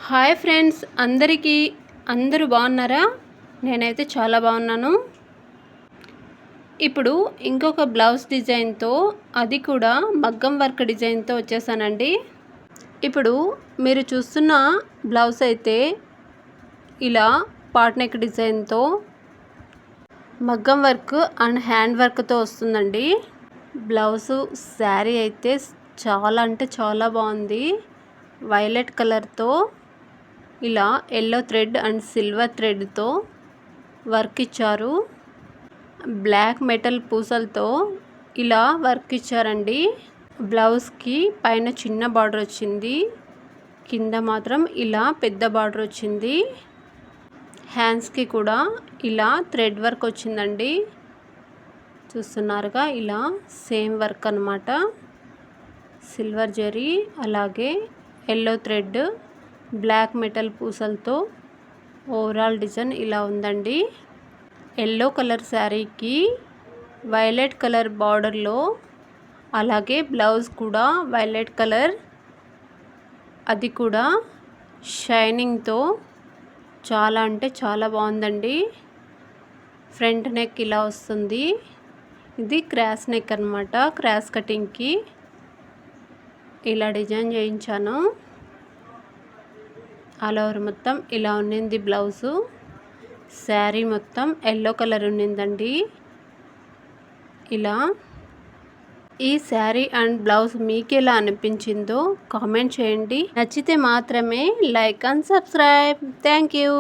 Hi friends, అందరూ బాగున్నారా? నేనైతే చాలా బాగున్నాను. ఇప్పుడు ఇంకొక బ్లౌజ్ డిజైన్తో, అది కూడా మగ్గం వర్క్ డిజైన్తో వచ్చేసానండి. ఇప్పుడు మీరు చూస్తున్న బ్లౌజ్ అయితే ఇలా పాట్ నెక్ డిజైన్తో మగ్గం వర్క్ అండ్ హ్యాండ్ వర్క్తో వస్తుందండి. బ్లౌజు శారీ అయితే చాలా అంటే చాలా బాగుంది. వైలెట్ కలర్తో ఇలా ఎల్లో థ్రెడ్ అండ్ సిల్వర్ థ్రెడ్తో వర్క్ ఇచ్చారు. బ్లాక్ మెటల్ పూసలతో ఇలా వర్క్ ఇచ్చారండి. బ్లౌజ్కి పైన చిన్న బార్డర్ వచ్చింది, కింద మాత్రం ఇలా పెద్ద బార్డర్ వచ్చింది. హ్యాండ్స్కి కూడా ఇలా థ్రెడ్ వర్క్ వచ్చిందండి. చూస్తున్నారుగా, ఇలా సేమ్ వర్క్ అన్నమాట. సిల్వర్ జరీ అలాగే ఎల్లో థ్రెడ్ బ్లాక్ మెటల్ పూసలతో ఓవరాల్ డిజైన్ ఇలా ఉందండి. ఎల్లో కలర్ శారీకి వైలెట్ కలర్ బార్డర్లో, అలాగే బ్లౌజ్ కూడా వైలెట్ కలర్, అది కూడా షైనింగ్తో చాలా అంటే చాలా బాగుందండి. ఫ్రంట్ నెక్ ఇలా వస్తుంది. ఇది క్రాస్ నెక్ అన్నమాట. క్రాస్ కటింగ్కి ఇలా డిజైన్ చేయించాను. ఆల్ ఓవర్ మొత్తం ఇలా ఉన్నింది బ్లౌజు. శారీ మొత్తం ఎల్లో కలర్ ఉన్నిందండి. ఇలా ఈ శారీ అండ్ బ్లౌజ్ మీకు ఎలా అనిపించిందో కామెంట్ చేయండి. నచ్చితే మాత్రమే like and subscribe. Thank you.